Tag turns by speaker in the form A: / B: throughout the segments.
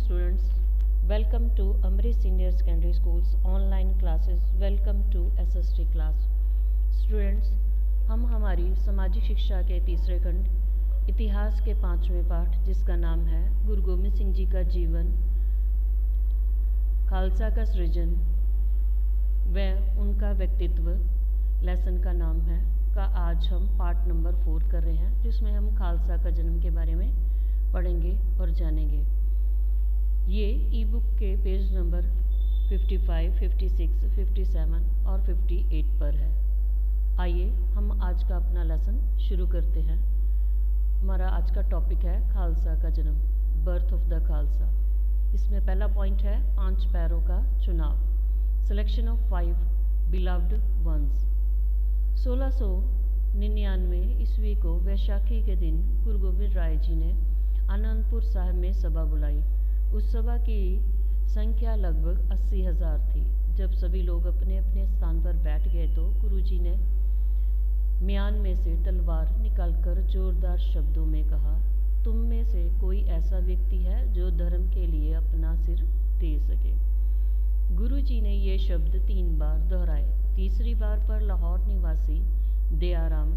A: students. Welcome to Amrit Senior Secondary School's online classes. Welcome to SST class. Students, हम हमारी सामाजिक शिक्षा के तीसरे खंड इतिहास के 5वें पाठ जिसका नाम है गुरु गोबिंद सिंह जी का जीवन, खालसा का सृजन व उनका व्यक्तित्व लेसन का नाम है का आज हम पार्ट नंबर 4 कर रहे हैं, जिसमें हम खालसा का जन्म के बारे में पढ़ेंगे और जानेंगे। ये ई बुक के पेज नंबर 55, 56, 57 और 58 पर है। आइए हम आज का अपना लेसन शुरू करते हैं। हमारा आज का टॉपिक है खालसा का जन्म, बर्थ ऑफ द खालसा। इसमें पहला पॉइंट है 5 पैरों का चुनाव, सिलेक्शन ऑफ 5 बिलव्ड वंस। 1699 ईस्वी को वैशाखी के दिन गुरु गोबिंद राय जी ने आनंदपुर साहिब में सभा बुलाई। उस सभा की संख्या लगभग 80,000 थी। जब सभी लोग अपने अपने स्थान पर बैठ गए तो गुरुजी ने म्यान में से तलवार निकालकर जोरदार शब्दों में कहा, तुम में से कोई ऐसा व्यक्ति है जो धर्म के लिए अपना सिर दे सके। गुरुजी ने ये शब्द 3 बार दोहराए। तीसरी बार पर लाहौर निवासी दयाराम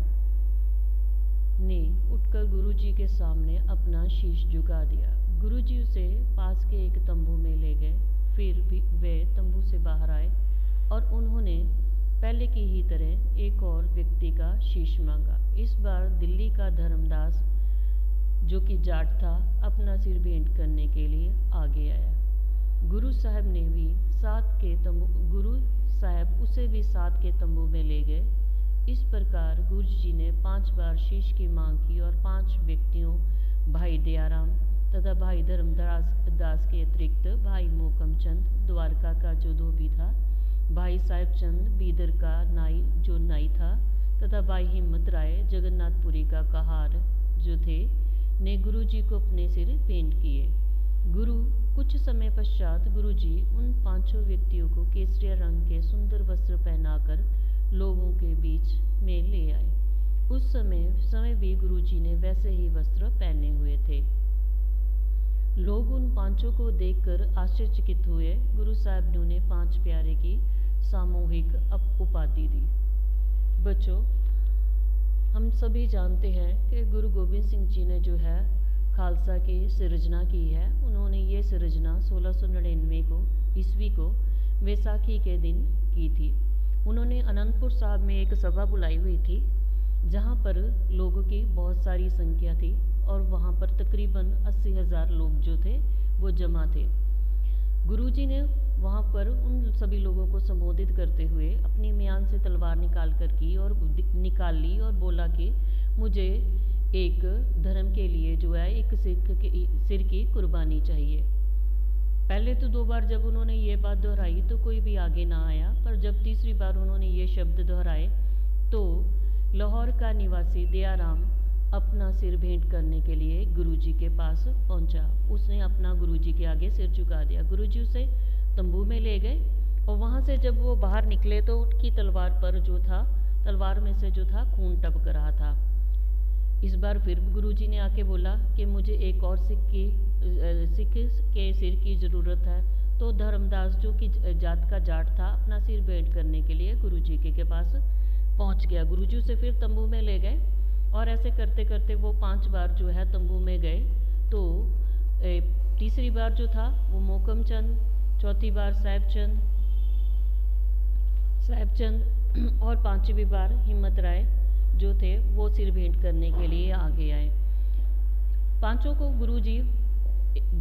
A: ने उठकर गुरुजी के सामने अपना शीश झुका दिया। गुरुजी उसे पास के एक तंबू में ले गए। फिर भी वे तंबू से बाहर आए और उन्होंने पहले की ही तरह एक और व्यक्ति का शीश मांगा। इस बार दिल्ली का धर्मदास, जो कि जाट था, अपना सिर भेंट करने के लिए आगे आया। गुरु साहब उसे भी साथ के तंबू में ले गए। इस प्रकार गुरुजी ने 5 बार शीश की मांग की और 5 व्यक्तियों, भाई दयाराम तथा भाई धर्मदास के अतिरिक्त भाई मोकम चंद द्वारका का जो धोबी था, भाई साहिब चंद बीदर का नाई था तथा भाई हिम्मत राय जगन्नाथपुरी का कहार जो थे, ने गुरुजी को अपने सिर भेंट किए। कुछ समय पश्चात गुरुजी उन 5 व्यक्तियों को केसरिया रंग के सुंदर वस्त्र पहनाकर लोगों के बीच में ले आए। उस समय भी गुरुजी ने वैसे ही वस्त्र पहने हुए थे। लोग उन 5 को देखकर आश्चर्यचकित हुए। गुरु साहब ने उन्हें 5 प्यारे की सामूहिक उपाधि दी। बच्चों, हम सभी जानते हैं कि गुरु गोबिंद सिंह जी ने जो है खालसा की सृजना की है। उन्होंने ये सृजना 1699 ईस्वी को वैसाखी के दिन की थी। उन्होंने अनंतपुर साहब में एक सभा बुलाई हुई थी, जहाँ पर लोगों की बहुत सारी संख्या थी और वहाँ पर तकरीबन 80,000 लोग जो थे वो जमा थे। गुरुजी ने वहाँ पर उन सभी लोगों को संबोधित करते हुए अपनी म्यान से तलवार निकाल ली और बोला कि मुझे एक धर्म के लिए जो है एक सिर की कुर्बानी चाहिए। पहले तो 2 बार जब उन्होंने ये बात दोहराई तो कोई भी आगे ना आया, पर जब तीसरी बार उन्होंने ये शब्द दोहराए तो लाहौर का निवासी दयाराम अपना सिर भेंट करने के लिए गुरुजी के पास पहुंचा। उसने अपना गुरुजी के आगे सिर झुका दिया। गुरुजी उसे तंबू में ले गए और वहाँ से जब वो बाहर निकले तो उनकी तलवार में से जो था खून टपक रहा था। इस बार फिर गुरुजी ने आके बोला कि मुझे एक और सिख के सिर की ज़रूरत है। तो धर्मदास, जो कि जाट था, अपना सिर भेंट करने के लिए गुरुजी के पास पहुंच गया। गुरुजी उसे फिर तंबू में ले गए और ऐसे करते करते वो 5 बार जो है तंबू में गए। तो तीसरी बार जो था वो मोकम चंद, चौथी बार साहिब चंद और 5वीं बार हिम्मत राय जो थे वो सिर भेंट करने के लिए आगे आए। 5 को गुरुजी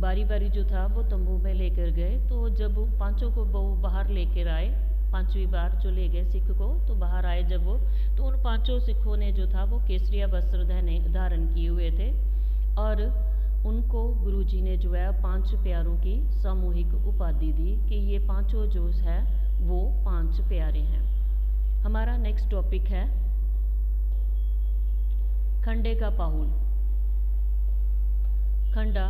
A: बारी बारी जो था वो तंबू में लेकर गए। तो जब 5 को वो बाहर लेकर आए, 5वीं बार जो ले गए सिख को, तो बाहर आए जब वो, तो उन 5 सिखों ने जो था वो केसरिया वस्त्र धारण किए हुए थे और उनको गुरुजी ने जो है 5 प्यारों की सामूहिक उपाधि दी कि ये 5 जो है वो 5 प्यारे हैं। हमारा नेक्स्ट टॉपिक है खंडे का पाहुल, खंडा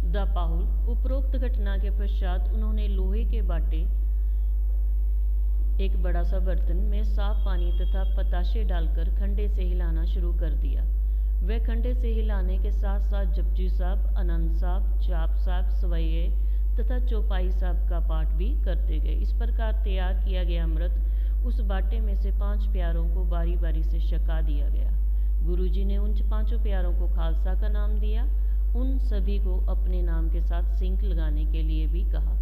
A: द पाहुल। उपरोक्त घटना के पश्चात उन्होंने लोहे के बाटे एक बड़ा सा बर्तन में साफ पानी तथा पताशे डालकर खंडे से हिलाना शुरू कर दिया। वह खंडे से हिलाने के साथ साथ जपजी साहब, आनंद साहब, जाप साहब, सवैये तथा चौपाई साहब का पाठ भी करते गए। इस प्रकार तैयार किया गया अमृत उस बाटे में से 5 प्यारों को बारी बारी से छका दिया गया। गुरुजी ने उन 5 प्यारों को खालसा का नाम दिया। उन सभी को अपने नाम के साथ सिंक लगाने के लिए भी कहा।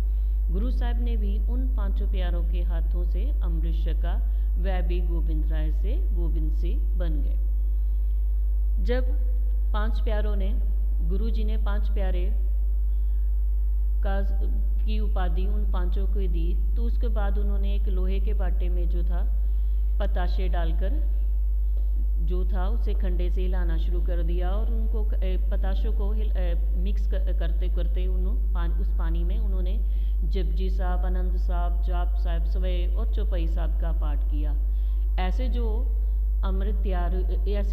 A: गुरु साहब ने भी उन 5 प्यारों के हाथों से अमृत छका। वह भी गोविंद राय से गोविंद सिंह बन गए। जब 5 प्यारों ने गुरुजी ने 5 प्यारे की उपाधि उन 5 को दी, तो उसके बाद उन्होंने एक लोहे के बाटे में जो था पताशे डालकर जो था उसे खंडे से हिलाना शुरू कर दिया और उनको पताशों को मिक्स करते करते उस पानी में उन्होंने जपजी साहब, आनंद साहब, जाप साहब, सवैये और चौपाई साहब का पाठ किया। ऐसे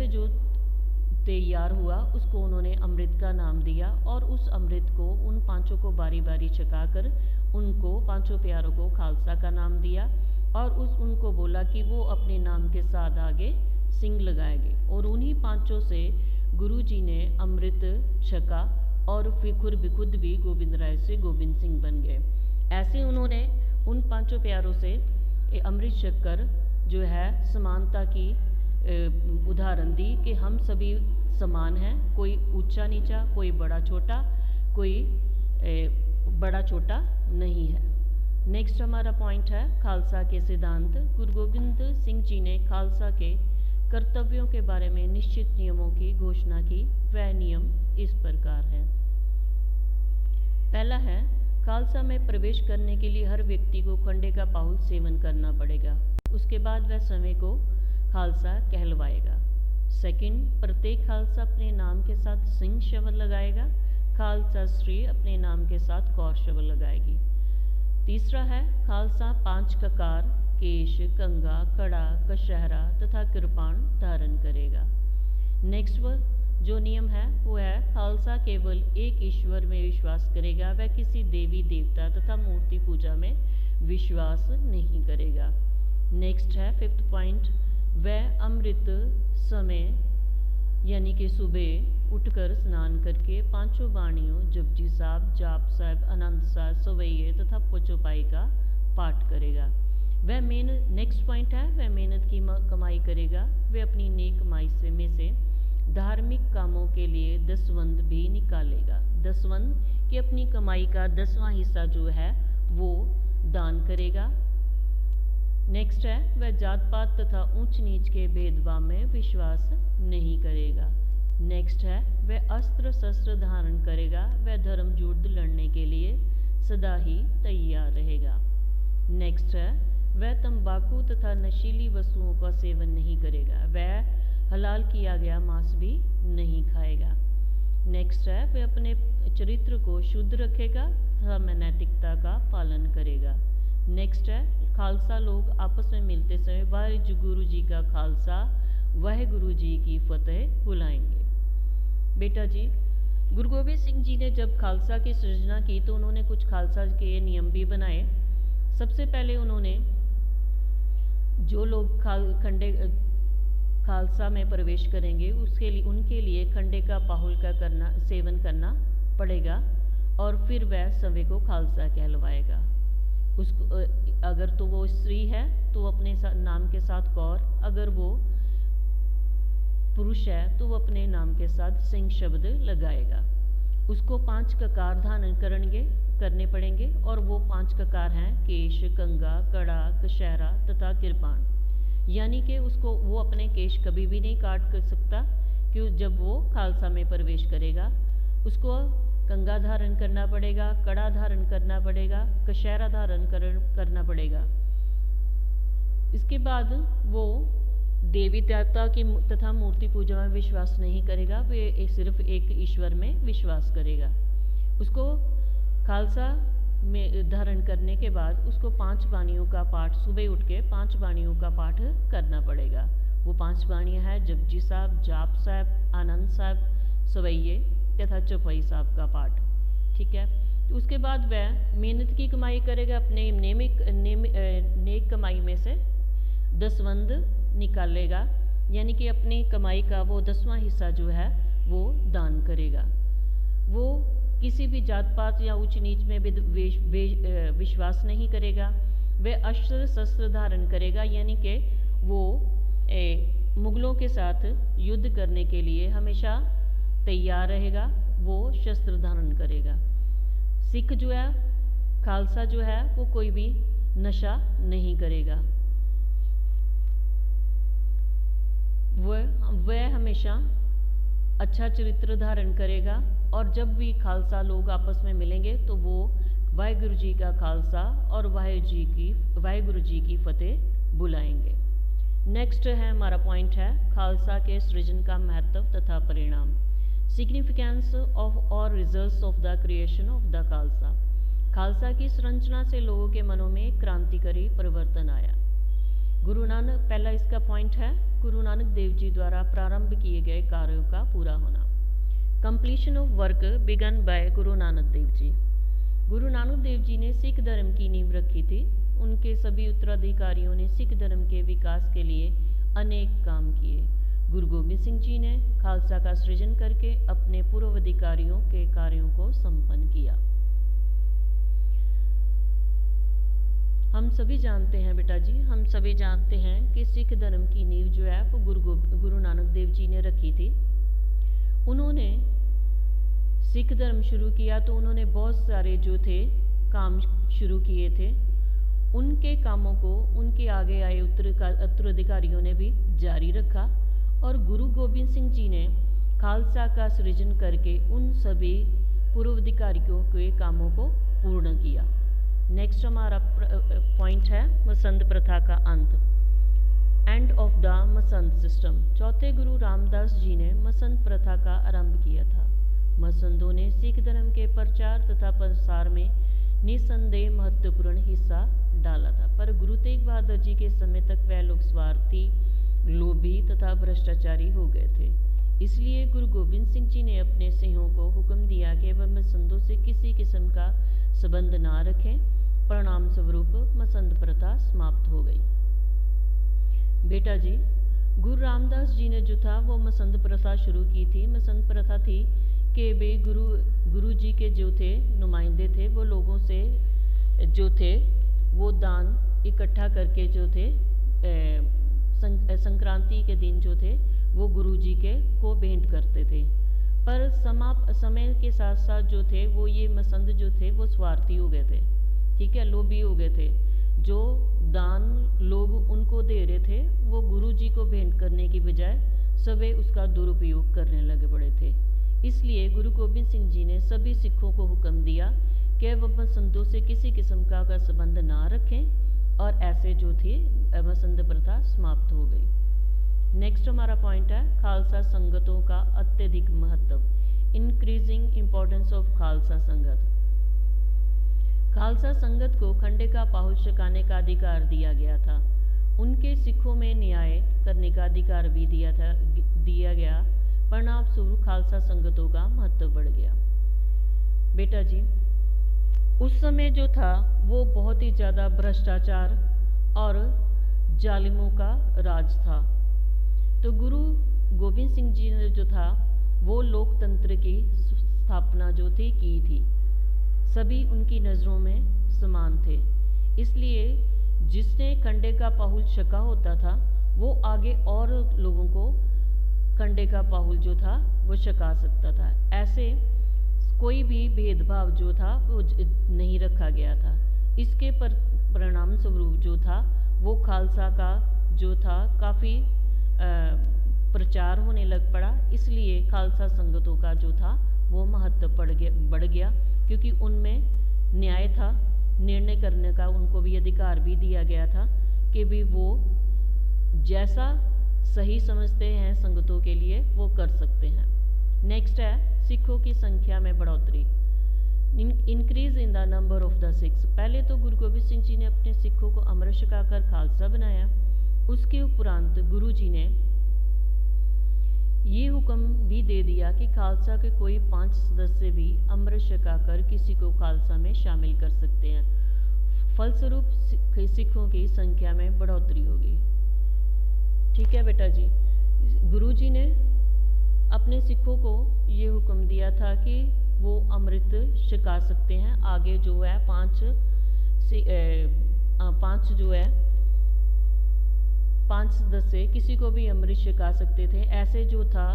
A: जो तैयार हुआ उसको उन्होंने अमृत का नाम दिया और उस अमृत को उन 5 को बारी बारी छकाकर उनको 5 प्यारों को खालसा का नाम दिया और उनको बोला कि वो अपने नाम के साथ आगे सिंग लगाएंगे। और उन्हीं 5 से गुरुजी ने अमृत छका और फिर खुद भी गोविंद राय से गोविंद सिंह बन गए। ऐसे उन्होंने उन 5 प्यारों से अमृत छककर जो है समानता की उदाहरण दी कि हम सभी समान हैं, कोई ऊंचा नीचा, कोई बड़ा छोटा, कोई बड़ा छोटा नहीं है। नेक्स्ट हमारा पॉइंट है खालसा के सिद्धांत। गुरु गोविंद सिंह जी ने खालसा के कर्तव्यों के बारे में निश्चित नियमों की घोषणा की। वह नियम इस प्रकार है। पहला है, खालसा में प्रवेश करने के लिए हर व्यक्ति को खंडे का पाहुल सेवन करना पड़ेगा। उसके बाद वह समय को खालसा कहलवाएगा। सेकंड, प्रत्येक खालसा अपने नाम के साथ सिंह शब्द लगाएगा। खालसा स्त्री अपने नाम के साथ कौर शब्द लगाएगी। तीसरा है, खालसा 5 ककार, केश, कंगा, कड़ा, कशहरा तथा कृपाण धारण करेगा। नेक्स्ट जो नियम है वो है, खालसा केवल एक ईश्वर में विश्वास करेगा। वह किसी देवी देवता तथा मूर्ति पूजा में विश्वास नहीं करेगा। नेक्स्ट है 5th पॉइंट, वह अमृत समय यानी कि सुबह उठकर स्नान करके 5 बाणियों जपजी साहब, जाप साहब, आनंद साहब, सवैये तथा चौपाई का पाठ करेगा। वह नेक्स्ट पॉइंट है, वह मेहनत की कमाई करेगा। वह अपनी नेक कमाई में से धार्मिक कामों के लिए दसवंध भी निकालेगा। दसवंध की अपनी कमाई का 10वां हिस्सा जो है वो दान करेगा। नेक्स्ट है, वह जात पात तथा ऊंच नीच के भेदभाव में विश्वास नहीं करेगा। नेक्स्ट है, वह अस्त्र शस्त्र धारण करेगा। वह धर्म युद्ध लड़ने के लिए सदा ही तैयार रहेगा। नेक्स्ट है, वह तंबाकू तथा नशीली वस्तुओं का सेवन नहीं करेगा। वह हलाल किया गया मांस भी नहीं खाएगा। नेक्स्ट है, वह अपने चरित्र को शुद्ध रखेगा तथा नैतिकता का पालन करेगा। नेक्स्ट है, खालसा लोग आपस में मिलते समय वाह गुरु जी का खालसा, वह गुरु जी की फतेह बुलाएंगे। बेटा जी, गुरु गोबिंद सिंह जी ने जब खालसा की सृजना की तो उन्होंने कुछ खालसा के नियम भी बनाए। सबसे पहले उन्होंने जो लोग खालसा में प्रवेश करेंगे उनके लिए खंडे का पाहुल का सेवन करना पड़ेगा और फिर वह सभी को खालसा कहलवाएगा। उसको अगर तो वो स्त्री है तो अपने नाम के साथ कौर, अगर वो पुरुष है तो वो अपने नाम के साथ सिंह शब्द लगाएगा। उसको 5 ककार धारण करने पड़ेंगे और वो 5 ककार हैं केश, कंगा, कड़ा, कशहरा तथा कृपाण। यानी कि उसको वो अपने केश कभी भी नहीं काट कर सकता कि जब वो खालसा में प्रवेश करेगा। उसको कंगा धारण करना पड़ेगा, कड़ा धारण करना पड़ेगा, कशहरा धारण करना पड़ेगा। इसके बाद वो देवी देवता की तथा मूर्ति पूजा में विश्वास नहीं करेगा। वे सिर्फ एक ईश्वर में विश्वास करेगा। उसको खालसा में धारण करने के बाद उसको 5 बाणियों का पाठ, सुबह उठ के 5 बाणियों का पाठ करना पड़ेगा। वो 5 बाणियाँ हैं जपजी साहब, जाप साहब, आनंद साहब, सवैये तथा चौपाई साहब का पाठ। ठीक है, तो उसके बाद वह मेहनत की कमाई करेगा। अपने नेक कमाई में से दसवंध निकालेगा यानी कि अपनी कमाई का वो 10वां हिस्सा जो है वो दान करेगा। वो किसी भी जात पात या ऊंच नीच में विश्वास नहीं करेगा। वह अस्त्र शस्त्र धारण करेगा, यानी कि वो मुगलों के साथ युद्ध करने के लिए हमेशा तैयार रहेगा, वो शस्त्र धारण करेगा। सिख जो है, खालसा जो है, वो कोई भी नशा नहीं करेगा। वह हमेशा अच्छा चरित्र धारण करेगा, और जब भी खालसा लोग आपस में मिलेंगे तो वो वाहिगुरु जी का खालसा और वाहिगुरु जी की फतेह बुलाएंगे। नेक्स्ट है हमारा पॉइंट है खालसा के सृजन का महत्व तथा परिणाम। सिग्निफिकेंस ऑफ और results of the creation of the Khalsa. Khalsa की संरचना से लोगों के मनों में क्रांतिकारी परिवर्तन आया। गुरु नानक, पहला इसका पॉइंट है गुरु नानक देव जी द्वारा प्रारंभ किए गए कार्यों का पूरा होना। Completion of work begun by Guru Nanak Dev ji. गुरु नानक देव जी ने सिख धर्म की नींव रखी थी। उनके सभी उत्तराधिकारियों ने सिख धर्म के विकास के लिए अनेक काम किए। गुरु गोबिंद सिंह जी ने खालसा का सृजन करके अपने पूर्व अधिकारियों के कार्यों को संपन्न किया। हम सभी जानते हैं बेटा जी, हम सभी जानते हैं कि सिख धर्म की नींव जो है वो गुरु नानक देव जी ने रखी थी। उन्होंने सिख धर्म शुरू किया तो उन्होंने बहुत सारे जो थे काम शुरू किए थे। उनके कामों को उनके आगे आए उत्तराधिकारियों ने भी जारी रखा, और गुरु गोबिंद सिंह जी ने खालसा का सृजन करके उन सभी पूर्वाधिकारियों के कामों को पूर्ण किया। नेक्स्ट हमारा पॉइंट है मसंद प्रथा का अंत, end of the Masand system. चौथे गुरु रामदास जी ने मसंद प्रथा का आरंभ किया था। मसंदों ने सिख धर्म के प्रचार तथा प्रसार में निसंदेह महत्वपूर्ण हिस्सा डाला था, पर गुरु तेग बहादुर जी के समय तक वह लोग स्वार्थी, लोभी तथा भ्रष्टाचारी हो गए थे। इसलिए गुरु गोबिंद सिंह जी ने अपने सिंहों को हुक्म दिया कि वह मसंदों से किसी किस्म का संबंध ना रखें। परिणाम स्वरूप मसंद प्रथा समाप्त हो गई। बेटा जी, गुरु रामदास जी ने जो था वो मसंद प्रथा शुरू की थी। मसंद प्रथा थी कि वे गुरु जी के जो थे नुमाइंदे थे, वो लोगों से जो थे वो दान इकट्ठा करके जो थे संक्रांति के दिन जो थे वो गुरु जी के को भेंट करते थे। पर समय के साथ साथ जो थे वो ये मसंद जो थे वो स्वार्थी हो गए थे, ठीक है, लोभी हो गए थे। जो दान लोग उनको दे रहे थे वो गुरु जी को भेंट करने की बजाय सभी उसका दुरुपयोग करने लगे पड़े थे। इसलिए गुरु गोबिंद सिंह जी ने सभी सिखों को हुक्म दिया कि वह मसंदों से किसी किस्म का संबंध ना रखें, और ऐसे जो थी मसंद प्रथा समाप्त हो गई। नेक्स्ट हमारा पॉइंट है खालसा संगतों का अत्यधिक महत्व, इंक्रीजिंग इम्पोर्टेंस ऑफ खालसा संगत। खालसा संगत को खंडे का पाहुल छकाने का अधिकार दिया गया था। उनके सिखों में न्याय करने का अधिकार भी दिया गया। परिणाम स्वरूप खालसा संगतों का महत्व बढ़ गया। बेटा जी, उस समय जो था वो बहुत ही ज़्यादा भ्रष्टाचार और जालिमों का राज था। तो गुरु गोबिंद सिंह जी ने जो था वो लोकतंत्र की स्थापना जो थी की थी। सभी उनकी नज़रों में समान थे, इसलिए जिसने खंडे का पाहुल छका होता था वो आगे और लोगों को खंडे का पाहुल जो था वो छका सकता था। ऐसे कोई भी भेदभाव जो था वो नहीं रखा गया था। इसके परिणाम स्वरूप जो था वो खालसा का जो था काफ़ी प्रचार होने लग पड़ा। इसलिए खालसा संगतों का जो था वो महत्व बढ़ गया, क्योंकि उनमें न्याय था, निर्णय करने का उनको भी अधिकार भी दिया गया था कि भी वो जैसा सही समझते हैं संगतों के लिए वो कर सकते हैं। नेक्स्ट है सिखों की संख्या में बढ़ोतरी, increase in the number of the Sikhs. पहले तो गुरु गोबिंद सिंह जी ने अपने सिखों को अमृत छकाकर खालसा बनाया। उसके उपरांत गुरु जी ने ये हुक्म भी दे दिया कि खालसा के कोई 5 सदस्य भी अमृत छकाकर किसी को खालसा में शामिल कर सकते हैं। फलस्वरूप सिखों की संख्या में बढ़ोतरी होगी। ठीक है बेटा जी, गुरुजी ने अपने सिखों को ये हुक्म दिया था कि वो अमृत छिका सकते हैं। आगे जो है पांच जो है 5-10 से किसी को भी अमृत छिका सकते थे। ऐसे जो था,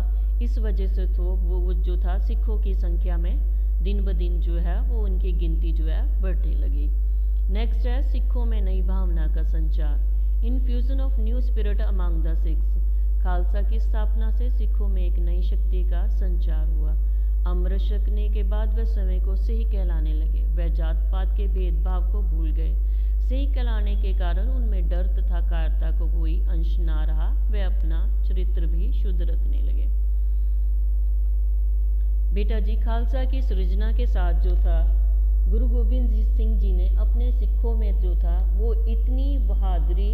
A: इस वजह से तो वो जो था सिखों की संख्या में दिन ब दिन जो है वो उनकी गिनती जो है बढ़ने लगी। नेक्स्ट है सिखों में नई भावना का संचार। Infusion of new spirit among the Sikhs. Khalsa की स्थापना से सिखों में एक नई शक्ति का संचार हुआ। अमृत छकने के बाद वह समय को सिख कहलाने लगे। वह जात पात के भेदभाव को भूल गए। सिख कहलाने के कारण उनमें डर तथा कायरता को कोई अंश ना रहा। वे अपना चरित्र भी शुद्ध रखने लगे। बेटा जी, खालसा की सृजना के साथ जो था, गुरु गोबिंद सिंह जी ने अपने सिखों में जो था वो इतनी बहादुरी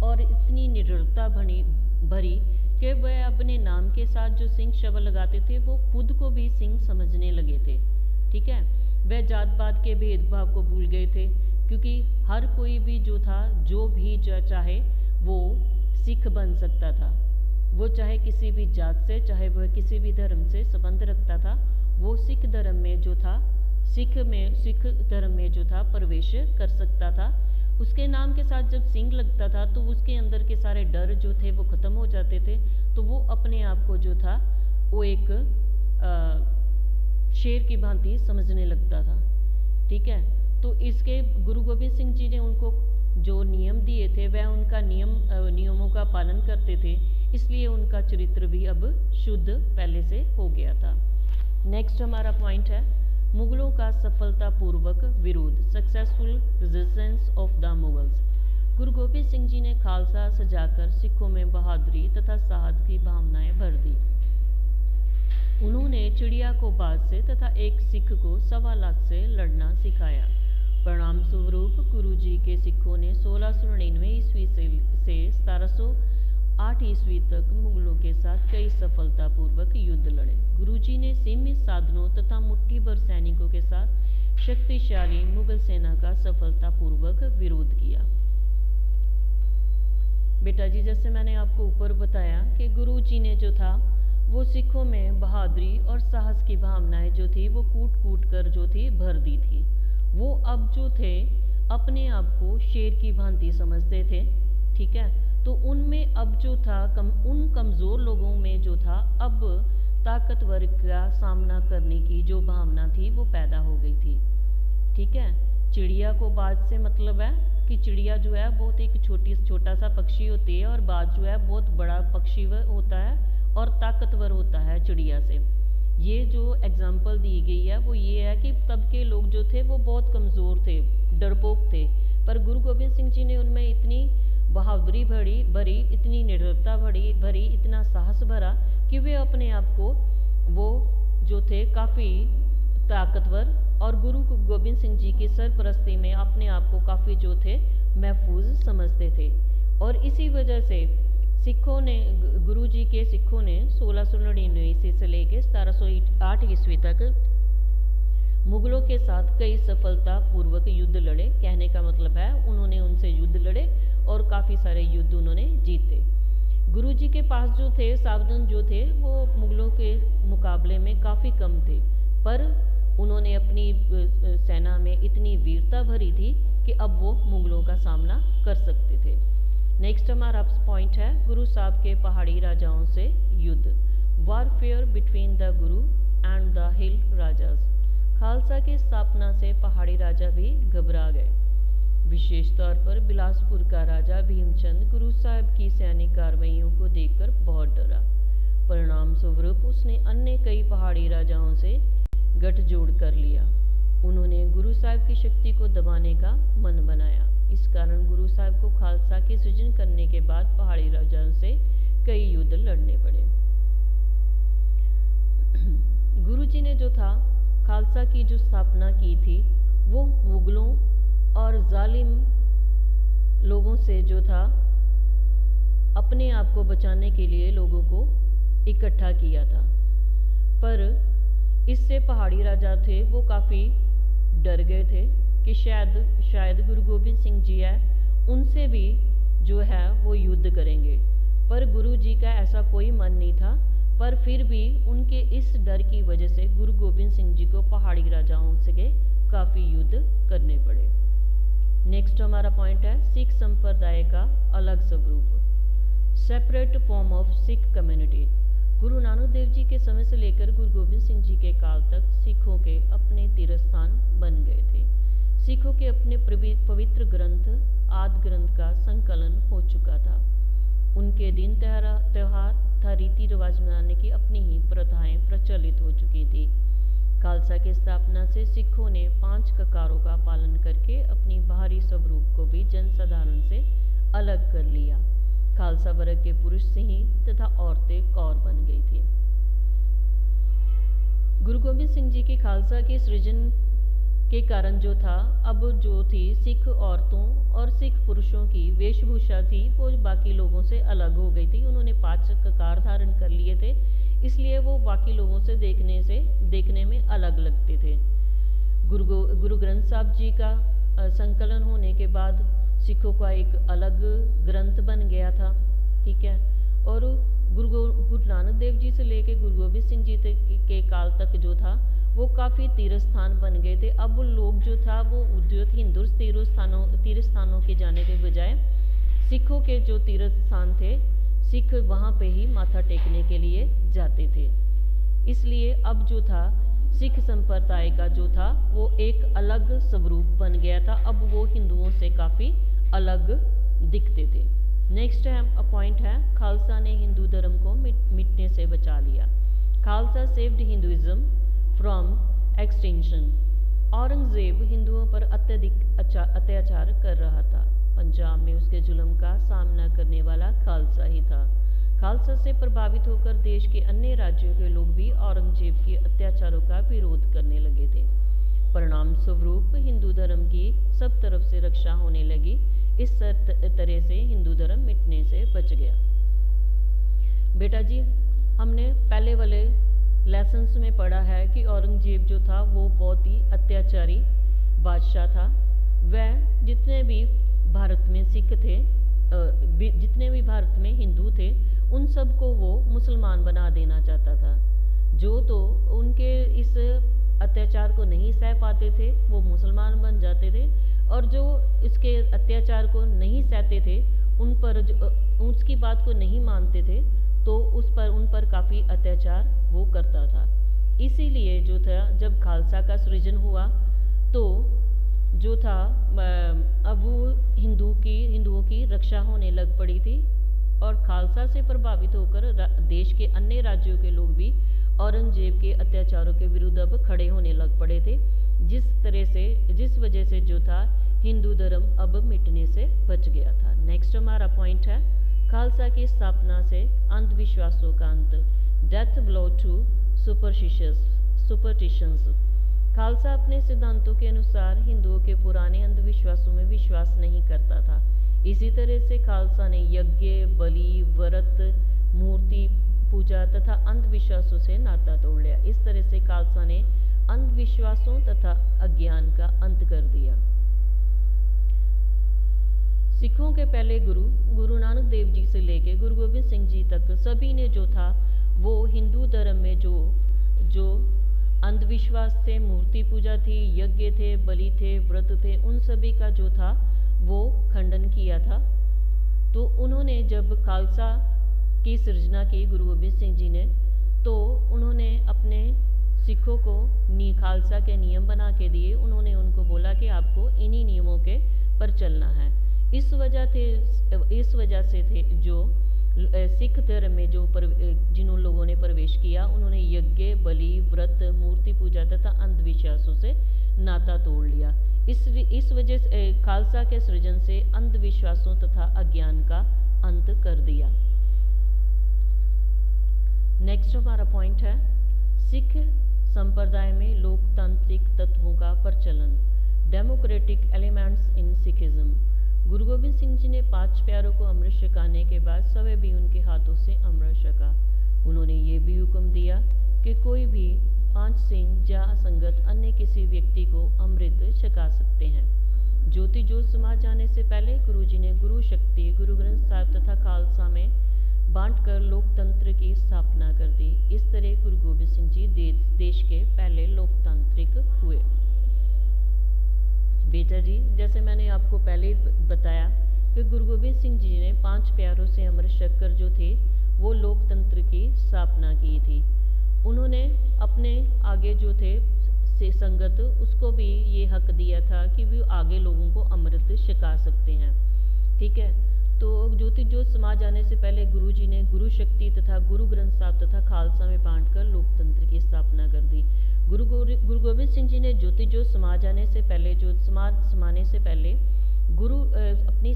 A: और इतनी निडरता भरी कि वह अपने नाम के साथ जो सिंह शब्द लगाते थे वो खुद को भी सिंह समझने लगे थे। ठीक है, वह जात पात के भेदभाव को भूल गए थे, क्योंकि हर कोई भी जो था, जो भी चाहे वो सिख बन सकता था। वो चाहे किसी भी जात से, चाहे वह किसी भी धर्म से संबंध रखता था, वो सिख धर्म में जो था, सिख धर्म में जो था प्रवेश कर सकता था। उसके नाम के साथ जब सिंह लगता था तो उसके अंदर के सारे डर जो थे वो ख़त्म हो जाते थे। तो वो अपने आप को जो था वो एक शेर की भांति समझने लगता था। ठीक है, तो इसके गुरु गोबिंद सिंह जी ने उनको जो नियम दिए थे वह उनका नियमों का पालन करते थे, इसलिए उनका चरित्र भी अब शुद्ध पहले से हो गया था। नेक्स्ट हमारा पॉइंट है मुगलों का सफलतापूर्वक विरोध, successful resistance of the Mughals. Guru Gobind Singh ji ने खालसा सजाकर सिखों में बहादुरी तथा साहस की भावनाएं भर दी। उन्होंने चिड़िया को बाज से तथा एक सिख को 1.25 लाख से लड़ना सिखाया। परिणाम स्वरूप गुरु जी के सिखों ने 1699 ईस्वी से 1708 ईस्वी तक मुगलों के साथ कई सफलतापूर्वक युद्ध लड़े। गुरुजी ने सीमित साधनों तथा मुट्ठी भर सैनिकों के साथ शक्तिशाली मुगल सेना का सफलतापूर्वक विरोध किया। बेटा जी, जैसे मैंने आपको ऊपर बताया कि गुरुजी ने जो था वो सिखों में बहादुरी और साहस की भावनाएं जो थी वो कूट कर जो थी भर दी थी। वो अब जो थे अपने आप को शेर की भांति समझते थे। ठीक है, तो उनमें अब जो था उन कमज़ोर लोगों में जो था अब ताकतवर का सामना करने की जो भावना थी वो पैदा हो गई थी। ठीक है, चिड़िया को बाज से मतलब है कि चिड़िया जो है बहुत एक छोटा सा पक्षी होती है और बाज जो है बहुत बड़ा पक्षी होता है और ताकतवर होता है चिड़िया से। ये जो एग्जाम्पल दी गई है वो ये है कि तब के लोग जो थे वो बहुत कमज़ोर थे, डरपोक थे, पर गुरु गोबिंद सिंह जी ने उनमें इतनी बहादुरी भरी, इतनी निडरता भरी, इतना साहस भरा कि वे अपने आप को वो जो थे काफ़ी ताकतवर और गुरु गोबिंद सिंह जी की सरपरस्ती में अपने आप को काफ़ी जो थे महफूज समझते थे। और इसी वजह से गुरु जी के सिखों ने 1699 ईस्वी से लेकर 1708 ईस्वी तक मुगलों के साथ कई सफलतापूर्वक युद्ध लड़े। कहने का मतलब है उन्होंने उनसे युद्ध लड़े और काफ़ी सारे युद्ध उन्होंने जीते। गुरु जी के पास जो थे साधन जो थे वो मुगलों के मुकाबले में काफ़ी कम थे, पर उन्होंने अपनी सेना में इतनी वीरता भरी थी कि अब वो मुगलों का सामना कर सकते थे। नेक्स्ट हमारा पॉइंट है गुरु साहब के पहाड़ी राजाओं से युद्ध, warfare between the Guru and the हिल राजाज। खालसा की स्थापना से पहाड़ी राजा भी घबरा गए। विशेष तौर पर बिलासपुर का राजा भीमचंद गुरु साहब की सैनिक कार्रवाइयों को देखकर बहुत डरा। परिणाम स्वरूप उसने अन्य कई पहाड़ी राजाओं से गठजोड़ कर लिया। उन्होंने गुरु साहब की शक्ति को दबाने का मन बनाया। इस कारण गुरु साहब को खालसा की सृजन करने के बाद पहाड़ी राजाओं से कई युद्ध लड़ने पड़े। गुरु जी ने जो था खालसा की जो स्थापना की थी वो मुगलों और जालिम लोगों से जो था अपने आप को बचाने के लिए लोगों को इकट्ठा किया था, पर इससे पहाड़ी राजा थे वो काफ़ी डर गए थे कि शायद गुरु गोबिंद सिंह जी है उनसे भी जो है वो युद्ध करेंगे। पर गुरु जी का ऐसा कोई मन नहीं था। पर फिर भी उनके इस डर की वजह से गुरु गोबिंद सिंह जी को पहाड़ी राजाओं से काफ़ी युद्ध करने पड़े। नेक्स्ट हमारा पॉइंट है सिख संप्रदाय का अलग स्वरूप, separate form of Sikh community. गुरु नानक देव जी के समय से लेकर गुरु गोबिंद सिंह जी के काल तक सिखों के अपने तीर्थ स्थान बन गए थे। सिखों के अपने पवित्र ग्रंथ आदि ग्रंथ का संकलन हो चुका था। उनके दिन त्यौहार तथा रीति रिवाज मनाने की अपनी ही प्रथाएं प्रचलित हो चुकी थी। खालसा की स्थापना से सिखों ने 5 ककारों का पालन करके अपनी बाहरी स्वरूप को भी जनसाधारण से अलग कर लिया। खालसा वर्ग के पुरुष सिंह तथा औरतें कौर बन गई थी। गुरु गोबिंद सिंह जी की खालसा के सृजन के कारण जो था, अब जो थी सिख औरतों और सिख पुरुषों की वेशभूषा थी वो बाकी लोगों से अलग हो गई थी। उन्होंने 5 ककार धारण कर लिए थे, इसलिए वो बाकी लोगों से देखने में अलग लगते थे। गुरु ग्रंथ साहब जी का संकलन होने के बाद सिखों का एक अलग ग्रंथ बन गया था, ठीक है। और गुरु नानक देव जी से लेके गुरु गोबिंद सिंह जी के काल तक जो था वो काफ़ी तीर्थ स्थान बन गए थे। अब लोग जो था वो हिंदू तीर्थ स्थानों के जाने के बजाय सिखों के जो तीर्थ स्थान थे सिख वहाँ पे ही माथा टेकने के लिए जाते थे। इसलिए अब जो था सिख संप्रदाय का जो था वो एक अलग स्वरूप बन गया था। अब वो हिंदुओं से काफ़ी अलग दिखते थे। नेक्स्ट पॉइंट है खालसा ने हिंदू धर्म को मिटने से बचा लिया। Khalsa saved Hinduism from extinction. Aurangzeb हिंदुओं पर अत्यधिक अत्याचार कर रहा था। पंजाब में उसके जुल्म का सामना करने वाला खालसा ही था। खालसा से प्रभावित होकर देश के अन्य राज्यों के लोग भी औरंगजेब के अत्याचारों का विरोध करने लगे थे। परिणाम स्वरूप हिंदू धर्म की सब तरफ से रक्षा होने लगी। इस तरह से हिंदू धर्म मिटने से बच गया। बेटा जी, हमने पहले वाले लेसन्स में पढ़ा है कि औरंगजेब जो था वो बहुत ही अत्याचारी बादशाह था। वह जितने भी भारत में सिख थे, जितने भी भारत में हिंदू थे, उन सबको वो मुसलमान बना देना चाहता था। जो तो उनके इस अत्याचार को नहीं सह पाते थे वो मुसलमान बन जाते थे, और जो इसके अत्याचार को नहीं सहते थे उन पर उसकी बात को नहीं मानते थे तो उन पर काफ़ी अत्याचार वो करता था। इसीलिए जो था जब खालसा का सृजन हुआ तो जो था अब हिंदुओं की रक्षा होने लग पड़ी थी, और खालसा से प्रभावित होकर देश के अन्य राज्यों के लोग भी औरंगजेब के अत्याचारों के विरुद्ध अब खड़े होने लग पड़े थे। जिस वजह से जो था हिंदू धर्म अब मिटने से बच गया था। नेक्स्ट हमारा पॉइंट है खालसा की स्थापना से अंधविश्वासों का अंत, death blow to superstitions. Khalsa अपने सिद्धांतों के अनुसार हिंदुओं के पुराने अंधविश्वासों में विश्वास नहीं करता था। इसी तरह से खालसा ने यज्ञ, बलि, व्रत, मूर्ति पूजा तथा अंधविश्वासों से नाता तोड़ लिया। इस तरह से खालसा ने अंधविश्वासों तथा अज्ञान का अंत कर दिया। सिखों के पहले गुरु नानक देव जी से लेकर गुरु गोबिंद सिंह जी तक सभी ने जो था वो हिंदू धर्म में जो अंधविश्वास थे, मूर्ति पूजा थी, यज्ञ थे, बलि थे, व्रत थे, उन सभी का जो था वो खंडन किया था। तो उन्होंने जब खालसा की सृजना की गुरु गोबिंद सिंह जी ने, तो उन्होंने अपने सिखों को खालसा के नियम बना के दिए। उन्होंने उनको बोला कि आपको इन्हीं नियमों के पर चलना है। इस वजह से थे जो सिख धर्म में जिन लोगों ने प्रवेश किया उन्होंने यज्ञ, बलि, व्रत, मूर्ति पूजा तथा अंधविश्वासों से नाता तोड़ लिया। इस वजह से खालसा के सृजन से अंधविश्वासों तथा अज्ञान का अंत कर दिया। नेक्स्ट हमारा पॉइंट है सिख संप्रदाय में लोकतांत्रिक तत्वों का प्रचलन, democratic elements in Sikhism. Guru Gobind Singh ji ने 5 प्यारों को अमृत छकाने के बाद सभी भी उनके हाथों से अमृत छका। उन्होंने ये भी हुक्म दिया कि कोई भी 5 सिंह या संगत अन्य किसी व्यक्ति को अमृत छका सकते हैं। ज्योति जोत समा जाने से पहले गुरु जी ने गुरु शक्ति, गुरु ग्रंथ साहिब तथा खालसा में बांटकर लोकतंत्र की स्थापना कर दी। इस तरह गुरु गोबिंद सिंह जी देश के पहले लोकतांत्रिक हुए। बेटा जी, जैसे मैंने आपको पहले ही बताया कि गुरु गोबिंद सिंह जी ने 5 प्यारों से अमृत शक्कर जो थे वो लोकतंत्र की स्थापना की थी। उन्होंने अपने आगे जो थे से संगत उसको भी ये हक दिया था कि वो आगे लोगों को अमृत छका सकते हैं। ठीक है, तो ज्योति ज्योत समाज आने से पहले गुरु जी ने गुरु शक्ति तथा गुरु ग्रंथ साहब तथा खालसा में बांटकर लोकतंत्र की स्थापना कर दी। गुरु गोबिंद सिंह जी ने ज्योति ज्योत समाज आने से पहले, जो समाज समाने से पहले गुरु अपनी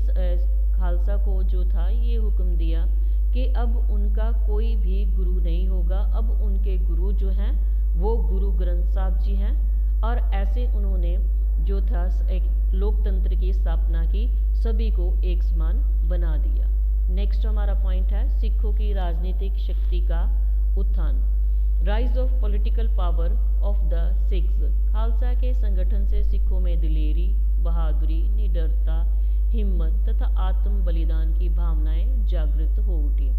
A: खालसा को जो था ये हुक्म दिया कि अब उनका कोई भी गुरु नहीं होगा, अब उनके गुरु जो हैं वो गुरु ग्रंथ साहब जी हैं। और ऐसे उन्होंने जो था एक लोकतंत्र की स्थापना की, सभी को एक समान बना दिया। नेक्स्ट हमारा पॉइंट है सिखों की राजनीतिक शक्ति का उत्थान। Rise of political power of the Sikhs. Khalsa के संगठन से सिखों में दिलेरी, बहादुरी, निडरता, हिम्मत तथा आत्म बलिदान की भावनाएं जागृत हो उठी।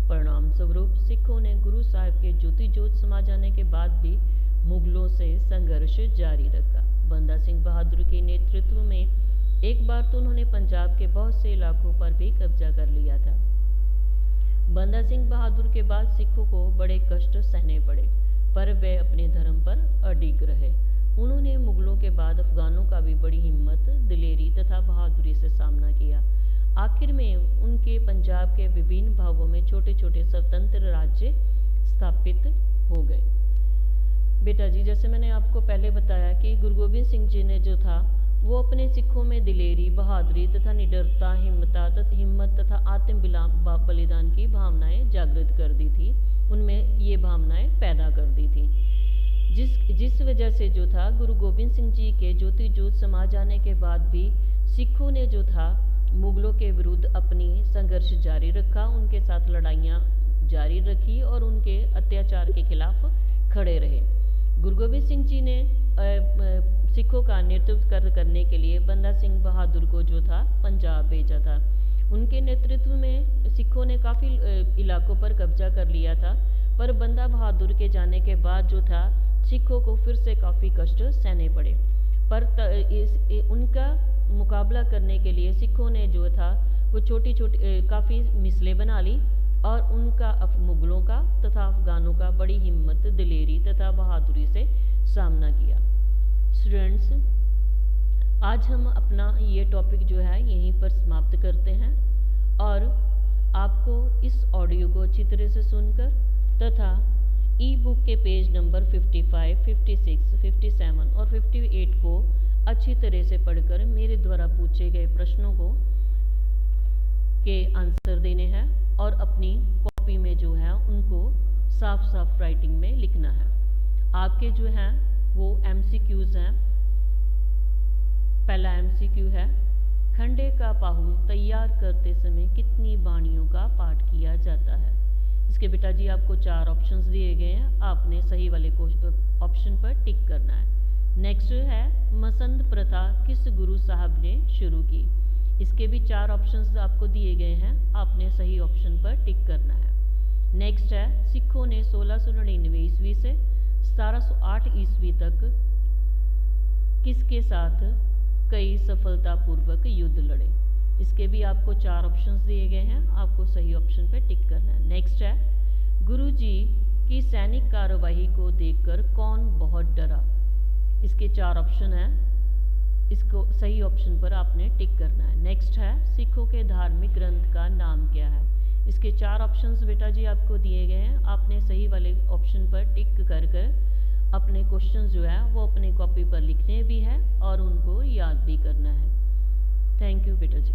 A: परिणाम स्वरूप सिखों ने गुरु साहिब के ज्योति ज्योत समा जाने के बाद भी मुगलों से संघर्ष जारी रखा। बंदा सिंह बहादुर के नेतृत्व में एक बार तो उन्होंने पंजाब के बहुत से इलाकों पर भी कब्जा कर लिया था। बंदा सिंह बहादुर के बाद सिखों को बड़े कष्ट सहने पड़े, पर वे अपने धर्म पर अडिग रहे। उन्होंने मुगलों के बाद अफगानों का भी बड़ी हिम्मत, दिलेरी तथा बहादुरी से सामना किया। आखिर में उनके पंजाब के विभिन्न भागों में छोटे छोटे स्वतंत्र राज्य स्थापित हो गए। बेटा जी, जैसे मैंने आपको पहले बताया कि गुरु गोबिंद सिंह जी ने जो था वो अपने सिखों में दिलेरी, बहादुरी तथा निडरता, हिम्मत तथा आत्म बलिदान की भावनाएं जागृत कर दी थी, उनमें ये भावनाएं पैदा कर दी थी, जिस वजह से जो था गुरु गोबिंद सिंह जी के ज्योति ज्योत समा जाने के बाद भी सिखों ने जो था मुगलों के विरुद्ध अपनी संघर्ष जारी रखा, उनके साथ लड़ाइयाँ जारी रखी और उनके अत्याचार के खिलाफ खड़े रहे। गुरु गोबिंद सिंह जी ने सिखों का नेतृत्व करने के लिए बंदा सिंह बहादुर को जो था पंजाब भेजा था। उनके नेतृत्व में सिखों ने काफ़ी इलाकों पर कब्जा कर लिया था, पर बंदा बहादुर के जाने के बाद जो था सिखों को फिर से काफ़ी कष्ट सहने पड़े। पर उनका मुकाबला करने के लिए सिखों ने जो था वो छोटी छोटी काफ़ी मिसलें बना ली और उनका मुगलों का तथा अफगानों का बड़ी हिम्मत, दिलेरी तथा बहादुरी से सामना किया। स्टूडेंट्स, आज हम अपना ये टॉपिक जो है यहीं पर समाप्त करते हैं और आपको इस ऑडियो को अच्छी तरह से सुनकर तथा ई बुक के पेज नंबर 55, 56, 57 और 58 को अच्छी तरह से पढ़कर मेरे द्वारा पूछे गए प्रश्नों को के आंसर देने हैं और अपनी कॉपी में जो है उनको साफ साफ राइटिंग में लिखना है। आपके जो हैं वो MCQs हैं। पहला MCQ है, खंडे का पाहुल तैयार करते समय कितनी बाणियों का पाठ किया जाता है? इसके बेटा जी आपको 4 ऑप्शंस दिए गए हैं, आपने सही वाले ऑप्शन पर टिक करना है। नेक्स्ट है, मसंद प्रथा किस गुरु साहब ने शुरू की? इसके भी 4 ऑप्शंस आपको दिए गए हैं, आपने सही ऑप्शन पर टिक करना है। नेक्स्ट है, सिखों ने 1699 ईस्वी से 1708 ईस्वी तक किसके साथ कई सफलतापूर्वक युद्ध लड़े? इसके भी आपको 4 ऑप्शंस दिए गए हैं, आपको सही ऑप्शन पे टिक करना है। नेक्स्ट है, गुरुजी की सैनिक कार्यवाही को देखकर कौन बहुत डरा? इसके 4 ऑप्शन हैं, इसको सही ऑप्शन पर आपने टिक करना है। नेक्स्ट है, सिखों के धार्मिक ग्रंथ का नाम क्या है? इसके 4 ऑप्शंस बेटा जी आपको दिए गए हैं, आपने सही वाले ऑप्शन पर टिक कर अपने क्वेश्चन जो है वो अपने कॉपी पर लिखने भी है और उनको याद भी करना है। थैंक यू बेटा जी।